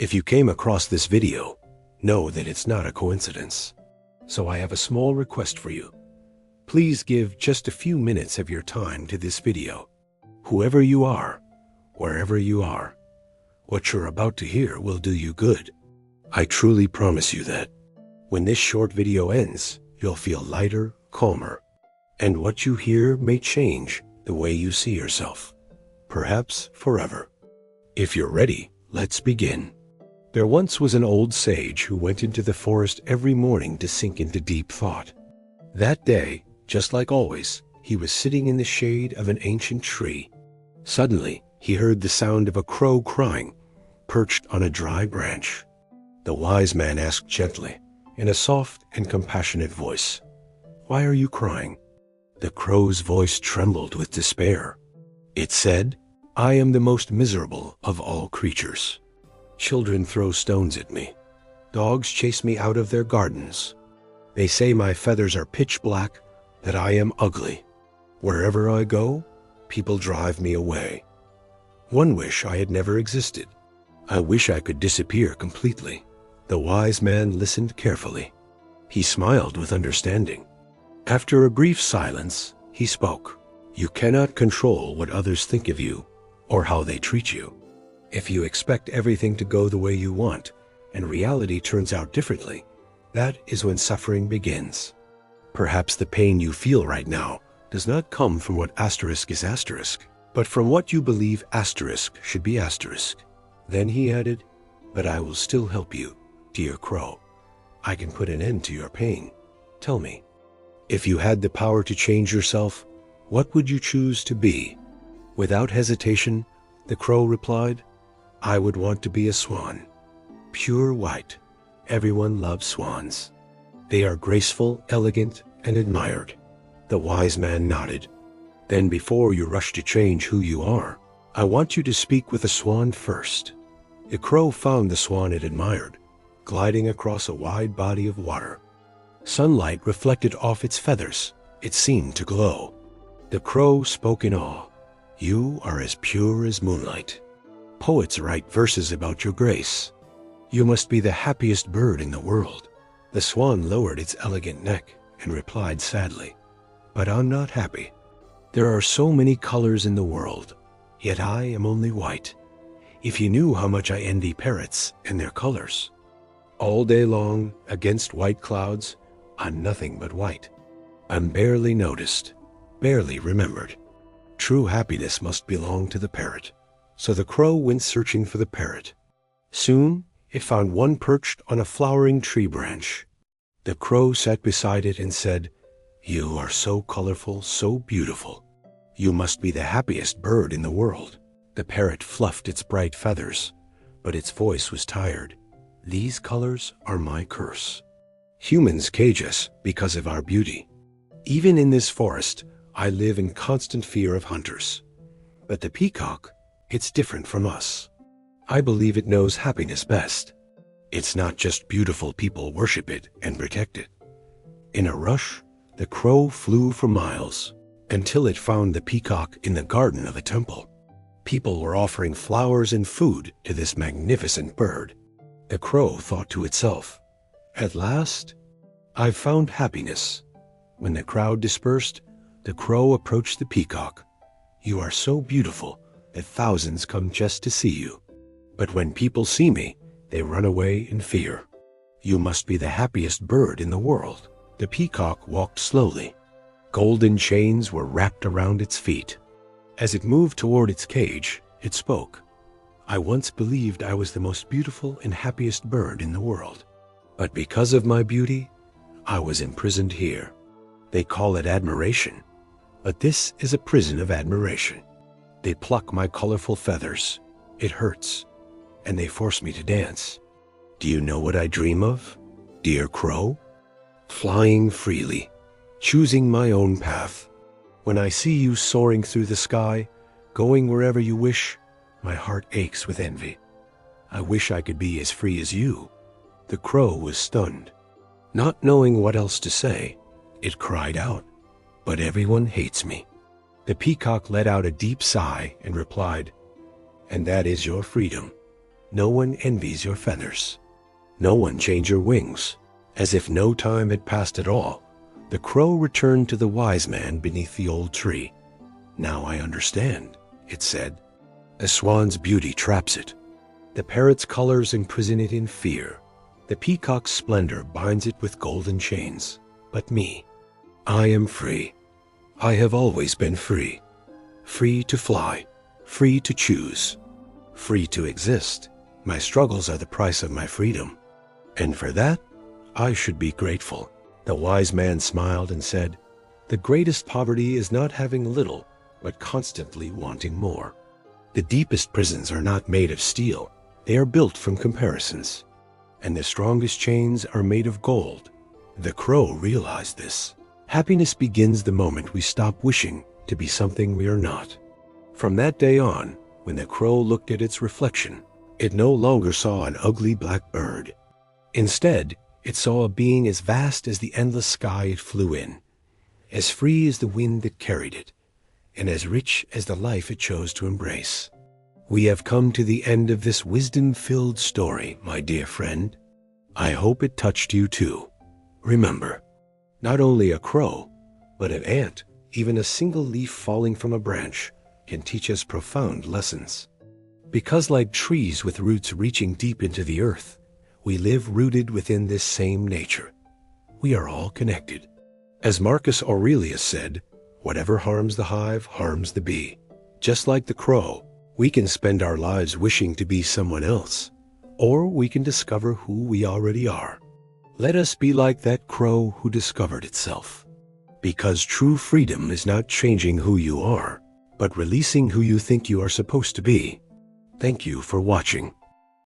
If you came across this video, know that it's not a coincidence. So I have a small request for you. Please give just a few minutes of your time to this video. Whoever you are, wherever you are, what you're about to hear will do you good. I truly promise you that. When this short video ends, you'll feel lighter, calmer, and what you hear may change the way you see yourself, perhaps forever. If you're ready, let's begin. There once was an old sage who went into the forest every morning to sink into deep thought. That day, just like always, he was sitting in the shade of an ancient tree. Suddenly, he heard the sound of a crow crying, perched on a dry branch. The wise man asked gently, in a soft and compassionate voice, "Why are you crying?" The crow's voice trembled with despair. It said, "I am the most miserable of all creatures. Children throw stones at me. Dogs chase me out of their gardens. They say my feathers are pitch black, that I am ugly. Wherever I go, people drive me away. One wish I had never existed. I wish I could disappear completely." The wise man listened carefully. He smiled with understanding. After a brief silence, he spoke. "You cannot control what others think of you or how they treat you. If you expect everything to go the way you want, and reality turns out differently, that is when suffering begins. Perhaps the pain you feel right now does not come from what asterisk is asterisk, but from what you believe asterisk should be asterisk." Then he added, "But I will still help you, dear crow. I can put an end to your pain. Tell me, if you had the power to change yourself, what would you choose to be?" Without hesitation, the crow replied, "I would want to be a swan. Pure white. Everyone loves swans. They are graceful, elegant, and admired." The wise man nodded. "Then before you rush to change who you are, I want you to speak with the swan first." The crow found the swan it admired, gliding across a wide body of water. Sunlight reflected off its feathers. It seemed to glow. The crow spoke in awe. "You are as pure as moonlight. Poets write verses about your grace. You must be the happiest bird in the world." The swan lowered its elegant neck and replied sadly, "But I'm not happy. There are so many colors in the world, yet I am only white. If you knew how much I envy parrots and their colors. All day long, against white clouds, I'm nothing but white. I'm barely noticed, barely remembered. True happiness must belong to the parrot." So the crow went searching for the parrot. Soon, it found one perched on a flowering tree branch. The crow sat beside it and said, "You are so colorful, so beautiful. You must be the happiest bird in the world." The parrot fluffed its bright feathers, but its voice was tired. "These colors are my curse. Humans cage us because of our beauty. Even in this forest, I live in constant fear of hunters. But the peacock, it's different from us. I believe it knows happiness best. It's not just beautiful people worship it and protect it." In a rush, the crow flew for miles until it found the peacock in the garden of a temple. People were offering flowers and food to this magnificent bird. The crow thought to itself, "At last, I've found happiness." When the crowd dispersed, the crow approached the peacock. "You are so beautiful that thousands come just to see you. But when people see me, they run away in fear. You must be the happiest bird in the world." The peacock walked slowly. Golden chains were wrapped around its feet. As it moved toward its cage, it spoke. "I once believed I was the most beautiful and happiest bird in the world. But because of my beauty, I was imprisoned here. They call it admiration, but this is a prison of admiration. They pluck my colorful feathers. It hurts, and they force me to dance. Do you know what I dream of, dear crow? Flying freely, choosing my own path. When I see you soaring through the sky, going wherever you wish, my heart aches with envy. I wish I could be as free as you." The crow was stunned. Not knowing what else to say, it cried out, "But everyone hates me." The peacock let out a deep sigh and replied, "And that is your freedom. No one envies your feathers. No one change your wings. As if no time had passed at all, the crow returned to the wise man beneath the old tree. Now I understand, it said. A swan's beauty traps it. The parrot's colors imprison it in fear. The peacock's splendor binds it with golden chains. But me, I am free. I have always been free. Free to fly, free to choose, free to exist. My struggles are the price of my freedom. And for that, I should be grateful. The wise man smiled and said, the greatest poverty is not having little, but constantly wanting more. The deepest prisons are not made of steel. They are built from comparisons. And the strongest chains are made of gold. The crow realized this. Happiness begins the moment we stop wishing to be something we are not. From that day on, when the crow looked at its reflection, it no longer saw an ugly black bird. Instead, it saw a being as vast as the endless sky it flew in, as free as the wind that carried it, and as rich as the life it chose to embrace. We have come to the end of this wisdom-filled story, my dear friend. I hope it touched you too. Remember, not only a crow, but an ant, even a single leaf falling from a branch, can teach us profound lessons. Because like trees with roots reaching deep into the earth, we live rooted within this same nature. We are all connected. As Marcus Aurelius said, whatever harms the hive harms the bee. Just like the crow, we can spend our lives wishing to be someone else, or we can discover who we already are. Let us be like that crow who discovered itself. Because true freedom is not changing who you are, but releasing who you think you are supposed to be. Thank you for watching.